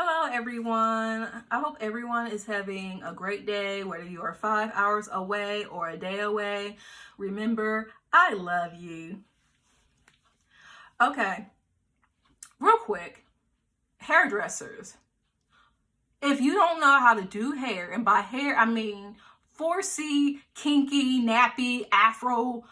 Hello everyone. I hope everyone is having a great day, whether you are 5 hours away or a day away. Remember, I love you. Okay, real quick, hairdressers. If you don't know how to do hair, and by hair I mean 4C, kinky, nappy, afro,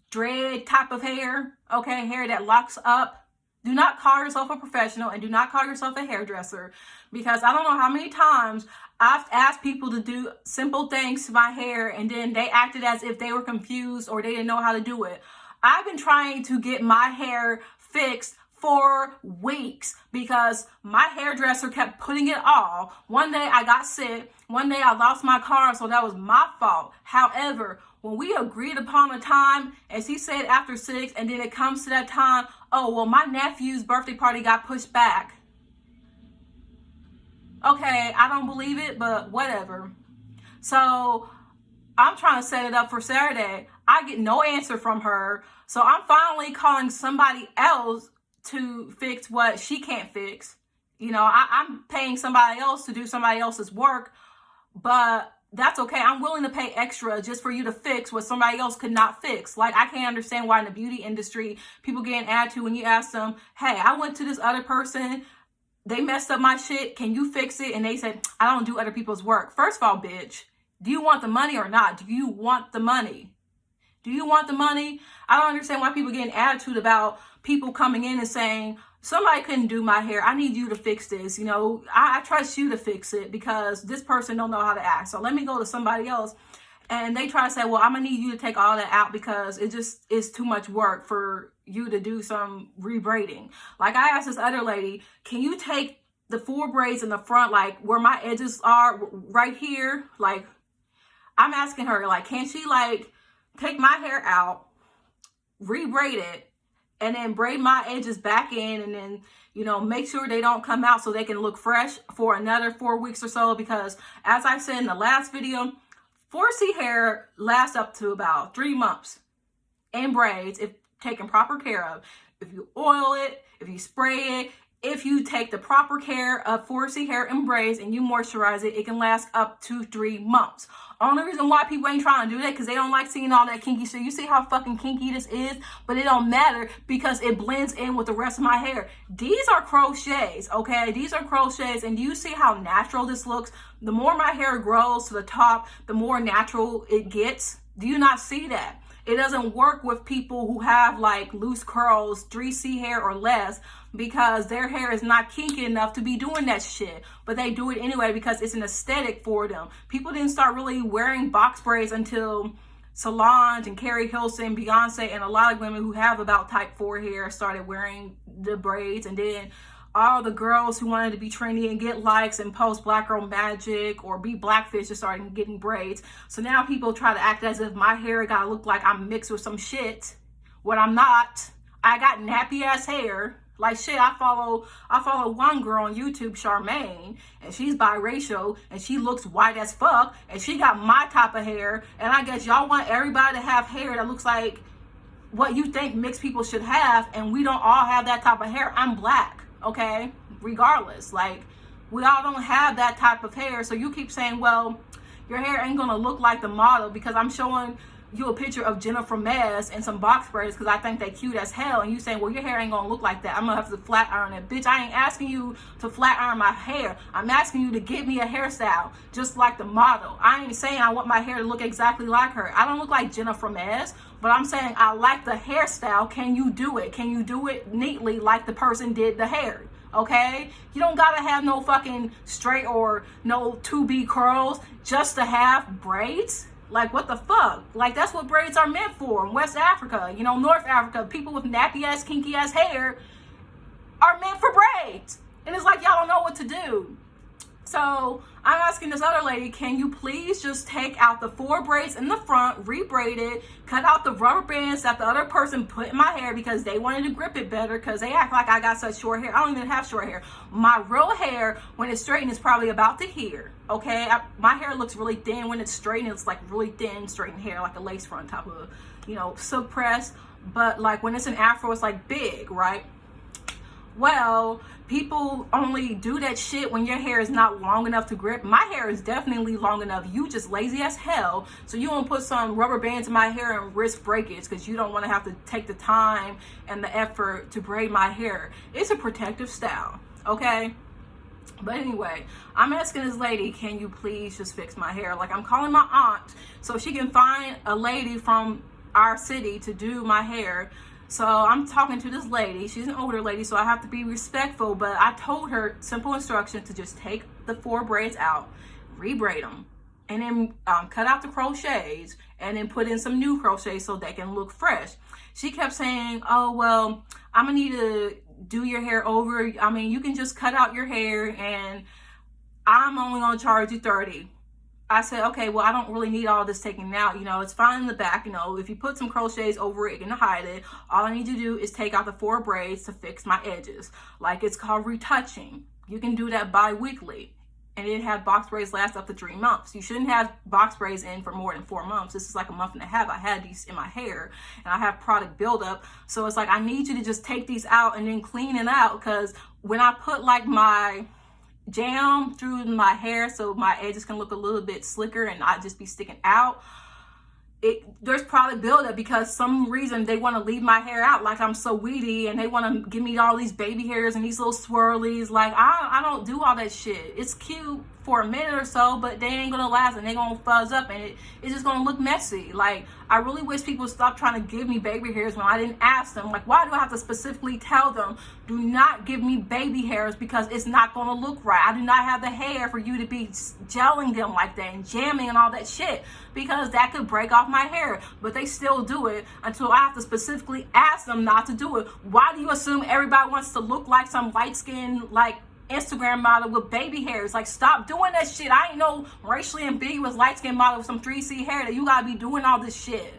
dread type of hair, okay, hair that locks up, do not call yourself a professional and do not call yourself a hairdresser, because I don't know how many times I've asked people to do simple things to my hair and then they acted as if they were confused or they didn't know how to do it. I've been trying to get my hair fixed for weeks because my hairdresser kept putting it off. One day I got sick. One day I lost my car, so that was my fault. However, when we agreed upon a time, and she said after 6, and then it comes to that time, oh, well, my nephew's birthday party got pushed back. Okay, I don't believe it, but whatever. So I'm trying to set it up for Saturday. I get no answer from her. So I'm finally calling somebody else to fix what she can't fix. You know, I'm paying somebody else to do somebody else's work, but that's okay. I'm willing to pay extra just for you to fix what somebody else could not fix. Like, I can't understand why in the beauty industry, people get an attitude when you ask them, hey, I went to this other person, they messed up my shit, can you fix it? And they said, I don't do other people's work. First of all, bitch, do you want the money or not? Do you want the money? Do you want the money? I don't understand why people get an attitude about people coming in and saying, somebody couldn't do my hair, I need you to fix this. You know, I trust you to fix it because this person don't know how to act. So let me go to somebody else. And they try to say, well, I'm gonna need you to take all that out because it just is too much work for you to do some rebraiding. Like, I asked this other lady, can you take the 4 braids in the front, like where my edges are right here? Like, I'm asking her, like, can she like take my hair out, rebraid it, and then braid my edges back in, and then, you know, make sure they don't come out so they can look fresh for another 4 weeks or so. Because as I said in the last video, 4C hair lasts up to about 3 months in braids if taken proper care of. If you oil it, if you spray it, if you take the proper care of 4C hair in braids and you moisturize it, it can last up to 3 months. Only reason why people ain't trying to do that because they don't like seeing all that kinky shit. You see how fucking kinky this is, but it don't matter because it blends in with the rest of my hair. These are crochets, okay? These are crochets, and do you see how natural this looks? The more my hair grows to the top, the more natural it gets. Do you not see that? It doesn't work with people who have like loose curls, 3C hair or less, because their hair is not kinky enough to be doing that shit. But they do it anyway because it's an aesthetic for them. People didn't start really wearing box braids until Solange and Carrie Hilson, Beyonce, and a lot of women who have about type 4 hair started wearing the braids. And then all the girls who wanted to be trendy and get likes and post Black Girl Magic or be Blackfish just started getting braids. So now people try to act as if my hair gotta look like I'm mixed with some shit when I'm not. I got nappy ass hair. Like, shit, I follow one girl on YouTube, Charmaine, and she's biracial and she looks white as fuck and she got my type of hair. And I guess y'all want everybody to have hair that looks like what you think mixed people should have, and we don't all have that type of hair. I'm black, okay? Regardless, like, we all don't have that type of hair. So you keep saying, well, your hair ain't gonna look like the model because I'm showing you a picture of Jennifer Mez and some box braids because I think they cute as hell, and you saying, well, your hair ain't gonna look like that, I'm gonna have to flat iron it. Bitch, I ain't asking you to flat iron my hair. I'm asking you to give me a hairstyle just like the model. I ain't saying I want my hair to look exactly like her. I don't look like Jennifer Mez, but I'm saying I like the hairstyle. Can you do it? Can you do it neatly like the person did the hair? Okay, you don't gotta have no fucking straight or no 2B curls just to have braids. Like, what the fuck? Like, that's what braids are meant for. In West Africa, you know, North Africa, people with nappy ass, kinky ass hair are meant for braids. And it's like, y'all don't know what to do. So I'm asking this other lady, can you please just take out the 4 braids in the front, rebraid it, cut out the rubber bands that the other person put in my hair because they wanted to grip it better because they act like I got such short hair. I don't even have short hair. My real hair, when it's straightened, is probably about to here, okay? My hair looks really thin. When it's straightened, it's like really thin, straightened hair, like a lace front type of, you know, silk press. But like when it's an afro, it's like big, right? Well, people only do that shit when your hair is not long enough to grip. My hair is definitely long enough. You just lazy as hell. So you won't put some rubber bands in my hair and risk breakage because you don't want to have to take the time and the effort to braid my hair. It's a protective style, okay? But anyway, I'm asking this lady, can you please just fix my hair? Like, I'm calling my aunt so she can find a lady from our city to do my hair. So I'm talking to this lady. She's an older lady, so I have to be respectful. But I told her simple instructions to just take the 4 braids out, rebraid them, and then cut out the crochets, and then put in some new crochets so they can look fresh. She kept saying, oh, well, I'm going to need to do your hair over. I mean, you can just cut out your hair, and I'm only going to charge you $30. I said, okay, well, I don't really need all this taken out. You know, it's fine in the back. You know, if you put some crochets over it, you're going to hide it. All I need you to do is take out the 4 braids to fix my edges. Like, it's called retouching. You can do that bi-weekly. And it had box braids last up to 3 months. You shouldn't have box braids in for more than 4 months. This is like a month and a half. I had these in my hair, and I have product buildup. So it's like, I need you to just take these out and then clean it out. Because when I put like my jam through my hair so my edges can look a little bit slicker and not just be sticking out, there's product buildup because some reason they want to leave my hair out like I'm so weedy, and they want to give me all these baby hairs and these little swirlies. Like, I don't do all that shit. It's cute for a minute or so, but they ain't gonna last, and they gonna fuzz up, and it's just gonna look messy. Like, I really wish people would stop trying to give me baby hairs when I didn't ask them. Like, why do I have to specifically tell them, do not give me baby hairs, because it's not gonna look right. I do not have the hair for you to be gelling them like that and jamming and all that shit, because that could break off my hair. But they still do it until I have to specifically ask them not to do it. Why do you assume everybody wants to look like some light-skinned, like, Instagram model with baby hairs? Like, stop doing that shit. I ain't no racially ambiguous light-skinned model with some 3C hair that you gotta be doing all this shit,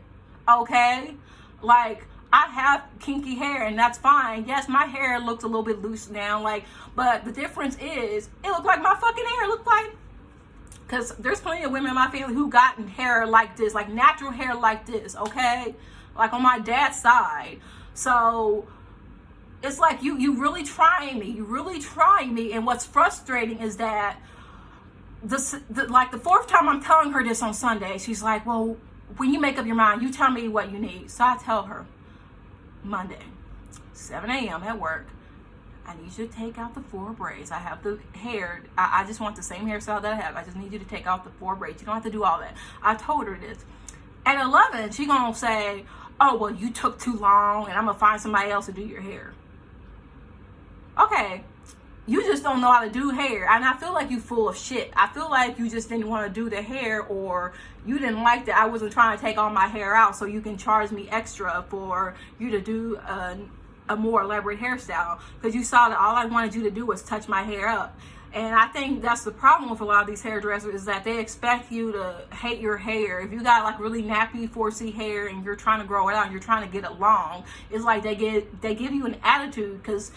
okay? Like, I have kinky hair, and that's fine. Yes, my hair looks a little bit loose now, like, but the difference is, it looked like my fucking hair looked like, because there's plenty of women in my family who got hair like this, like natural hair like this, okay? Like on my dad's side. So it's like, you really trying me. You really trying me. And what's frustrating is that the 4th time I'm telling her this on Sunday, she's like, well, when you make up your mind, you tell me what you need. So I tell her, Monday, 7 a.m. at work, I need you to take out the 4 braids. I have the hair. I just want the same hairstyle that I have. I just need you to take out the 4 braids. You don't have to do all that. I told her this. At 11, she gonna say, oh, well, you took too long, and I'm gonna find somebody else to do your hair. Okay, you just don't know how to do hair, and I feel like you full of shit. I feel like you just didn't want to do the hair, or you didn't like that I wasn't trying to take all my hair out so you can charge me extra for you to do a more elaborate hairstyle, because you saw that all I wanted you to do was touch my hair up. And I think that's the problem with a lot of these hairdressers, is that they expect you to hate your hair. If you got like really nappy 4C hair and you're trying to grow it out and you're trying to get it long, it's like they give you an attitude, because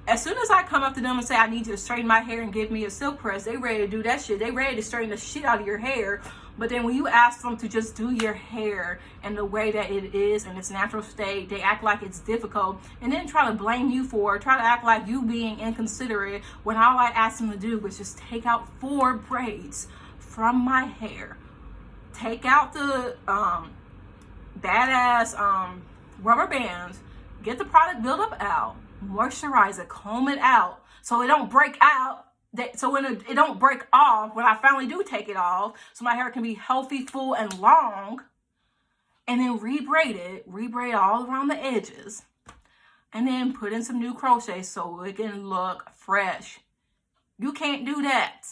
as soon as I come up to them and say, I need you to straighten my hair and give me a silk press, they ready to do that shit. They ready to straighten the shit out of your hair. But then when you ask them to just do your hair in the way that it is in its natural state, they act like it's difficult, and then try to blame you for it, try to act like you being inconsiderate, when all I asked them to do was just take out 4 braids from my hair. Take out the badass rubber bands, get the product buildup out, moisturize it, comb it out so it don't break out, so when it don't break off when I finally do take it off, so my hair can be healthy, full, and long. And then rebraid all around the edges, and then put in some new crochets so it can look fresh. You can't do that.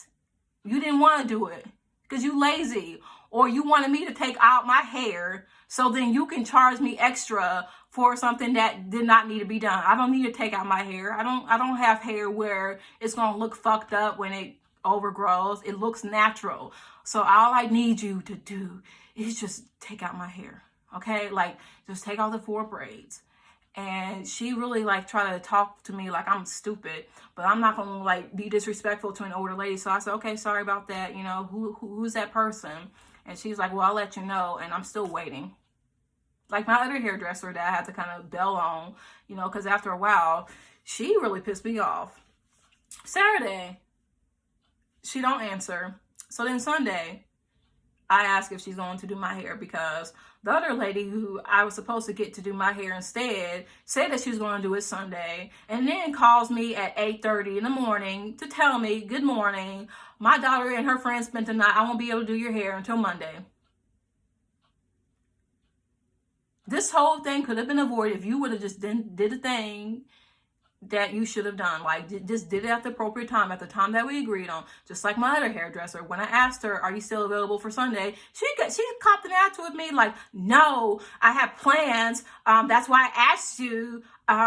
You didn't want to do it because you lazy, or you wanted me to take out my hair so then you can charge me extra for something that did not need to be done. I don't need to take out my hair. I don't have hair where it's gonna look fucked up when it overgrows. It looks natural. So all I need you to do is just take out my hair, okay? Like, just take out the 4 braids. And she really like tried to talk to me like I'm stupid, but I'm not gonna like be disrespectful to an older lady. So I said, okay, sorry about that. You know, who's that person? And she's like, well, I'll let you know. And I'm still waiting. Like my other hairdresser that I had to kind of bail on, you know, because after a while, She really pissed me off. Saturday, she don't answer. So then Sunday, I ask if she's going to do my hair because the other lady who I was supposed to get to do my hair instead said that she was going to do it Sunday, and then calls me at 8:30 in the morning to tell me, good morning, my daughter and her friends spent the night. I won't be able to do your hair until Monday. This whole thing could have been avoided if you would have just did the thing that you should have done. Like, just did it at the appropriate time, at the time that we agreed on. Just like my other hairdresser, when I asked her, are you still available for Sunday? She copped an attitude with me like, no, I have plans. That's why I asked you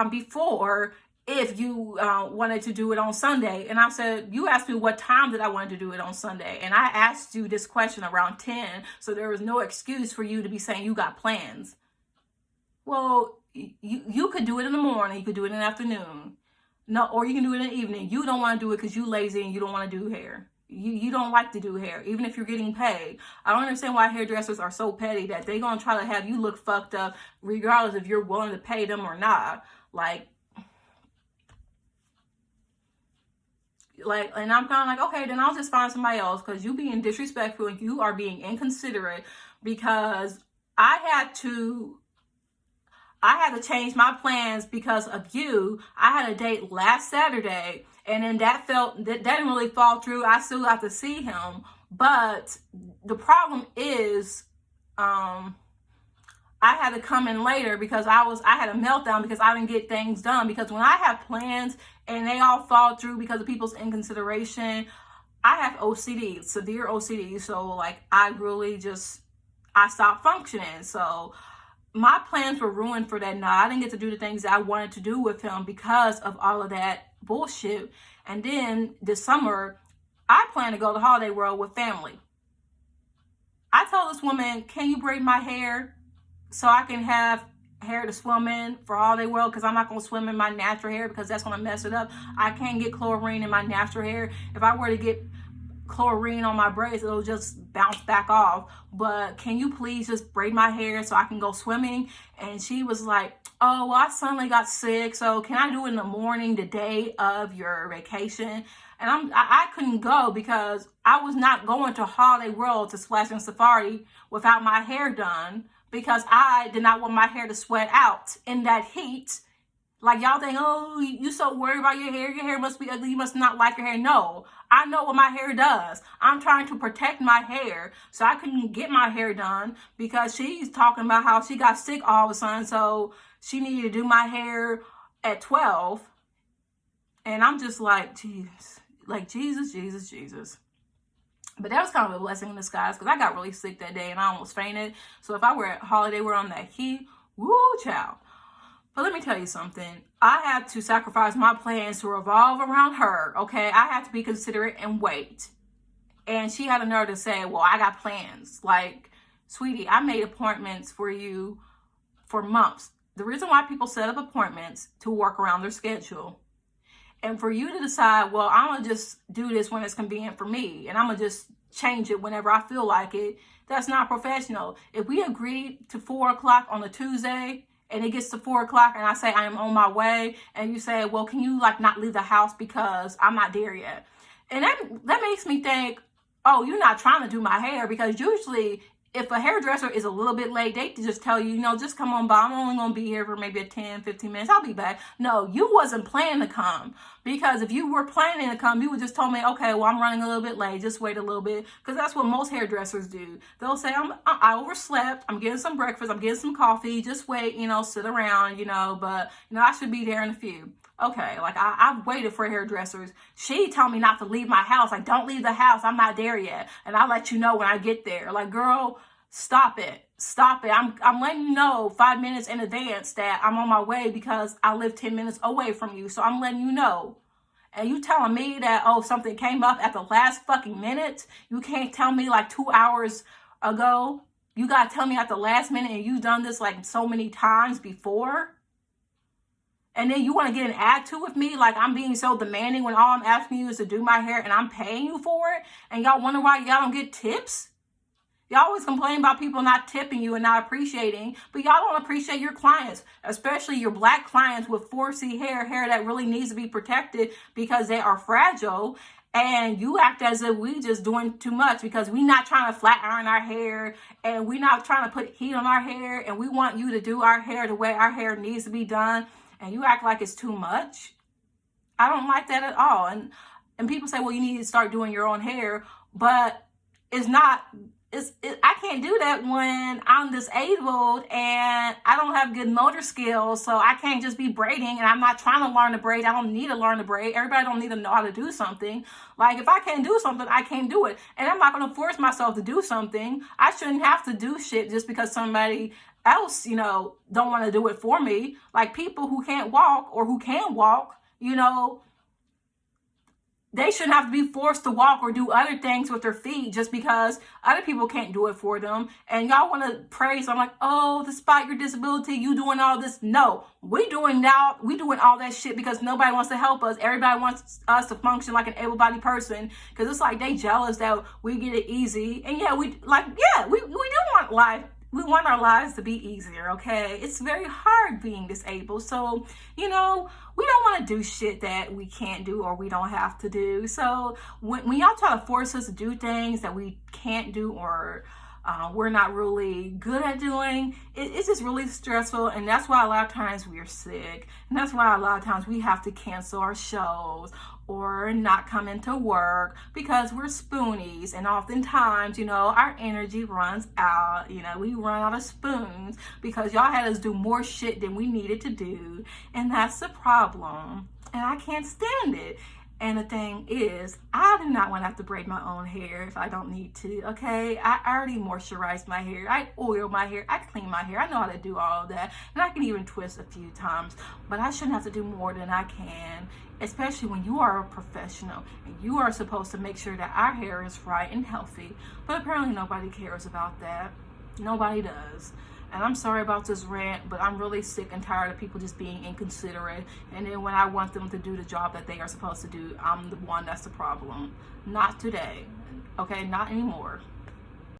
before if you wanted to do it on Sunday. And I said, you asked me what time that I wanted to do it on Sunday. And I asked you this question around 10. So there was no excuse for you to be saying you got plans. Well, you could do it in the morning, you could do it in the afternoon, no, or you can do it in the evening. You don't want to do it because you lazy and you don't want to do hair. You don't like to do hair, even if you're getting paid. I don't understand why hairdressers are so petty that they're going to try to have you look fucked up regardless if you're willing to pay them or not. Like, and I'm kind of like, okay, then I'll just find somebody else because you being disrespectful and you are being inconsiderate because I had to change my plans because of you. I had a date last Saturday, and then that didn't really fall through. I still got to see him, but the problem is, I had to come in later because I had a meltdown because I didn't get things done. Because when I have plans and they all fall through because of people's inconsideration, I have OCD, severe OCD. So like, I stopped functioning. So my plans were ruined for that night. I didn't get to do the things that I wanted to do with him because of all of that bullshit. And then this summer, I plan to go to Holiday World with family. I told this woman, can you braid my hair so I can have hair to swim in for Holiday World? Because I'm not going to swim in my natural hair because that's going to mess it up. I can't get chlorine in my natural hair. If I were to get chlorine on my braids, it'll just bounce back off. But can you please just braid my hair so I can go swimming? And she was like, oh, well, I suddenly got sick, so can I do it in the morning, the day of your vacation? And I couldn't go because I was not going to Holiday World to Splash and Safari without my hair done because I did not want my hair to sweat out in that heat. Like, y'all think, oh, you so worried about your hair must be ugly, you must not like your hair. No, I know what my hair does. I'm trying to protect my hair, so I couldn't get my hair done because she's talking about how she got sick all of a sudden, so she needed to do my hair at 12. And I'm just like, Jesus, Jesus. But that was kind of a blessing in disguise because I got really sick that day and I almost fainted. So if I were at Holiday World on that heat, woo, child. But let me tell you something. I had to sacrifice my plans to revolve around her, okay? I had to be considerate and wait. And she had a nerve to say, well, I got plans. Like, sweetie, I made appointments for you for months. The reason why people set up appointments to work around their schedule. And for you to decide, well, I'm going to just do this when it's convenient for me. And I'm going to just change it whenever I feel like it. That's not professional. If we agreed to 4 o'clock on a Tuesday, and it gets to 4 o'clock and I say I am on my way, and you say, well, can you like not leave the house because I'm not there yet? And that makes me think, oh, you're not trying to do my hair, because usually if a hairdresser is a little bit late, they just tell you, just come on by. I'm only going to be here for maybe 10, 15 minutes. I'll be back. No, you wasn't planning to come, because if you were planning to come, you would just told me, okay, well, I'm running a little bit late. Just wait a little bit, because that's what most hairdressers do. They'll say, I overslept. I'm getting some breakfast. I'm getting some coffee. Just wait, sit around, but, I should be there in a few. Okay, like I've waited for hairdressers. She told me not to leave my house. Like, don't leave the house. I'm not there yet. And I'll let you know when I get there. Like, girl, stop it. Stop it. I'm letting you know 5 minutes in advance that I'm on my way because I live 10 minutes away from you. So I'm letting you know. And you telling me that, oh, something came up at the last fucking minute? You can't tell me like 2 hours ago. You got to tell me at the last minute, and you've done this like so many times before. And then you want to get an attitude with me like I'm being so demanding when all I'm asking you is to do my hair and I'm paying you for it? And y'all wonder why y'all don't get tips? Y'all always complain about people not tipping you and not appreciating, but y'all don't appreciate your clients, especially your black clients with 4C hair that really needs to be protected because they are fragile. And you act as if we just doing too much because we not trying to flat iron our hair and we not trying to put heat on our hair, and we want you to do our hair the way our hair needs to be done, and you act like it's too much. I don't like that at all. And people say, well, you need to start doing your own hair, but it's not. I can't do that when I'm disabled and I don't have good motor skills, so I can't just be braiding, and I'm not trying to learn to braid. I don't need to learn to braid. Everybody don't need to know how to do something. Like, if I can't do something, I can't do it. And I'm not going to force myself to do something. I shouldn't have to do shit just because somebody else, don't want to do it for me. Like, people who can't walk or who can walk, they shouldn't have to be forced to walk or do other things with their feet just because other people can't do it for them. And y'all want to praise. I'm like, oh, despite your disability, you doing all this. No, we doing all that shit because nobody wants to help us. Everybody wants us to function like an able-bodied person because it's like they jealous that we get it easy. And we do want life. We want our lives to be easier, okay? It's very hard being disabled. So, we don't want to do shit that we can't do or we don't have to do. So when y'all try to force us to do things that we can't do or we're not really good at doing, it's just really stressful. And that's why a lot of times we're sick. And that's why a lot of times we have to cancel our shows or not come into work because we're spoonies. And oftentimes, our energy runs out. We run out of spoons because y'all had us do more shit than we needed to do. And that's the problem. And I can't stand it. And the thing is, I do not want to have to braid my own hair if I don't need to, okay? I already moisturize my hair. I oil my hair. I clean my hair. I know how to do all of that. And I can even twist a few times. But I shouldn't have to do more than I can, especially when you are a professional and you are supposed to make sure that our hair is right and healthy. But apparently nobody cares about that. Nobody does. And I'm sorry about this rant, but I'm really sick and tired of people just being inconsiderate. And then when I want them to do the job that they are supposed to do, I'm the one that's the problem. Not today. Okay, not anymore.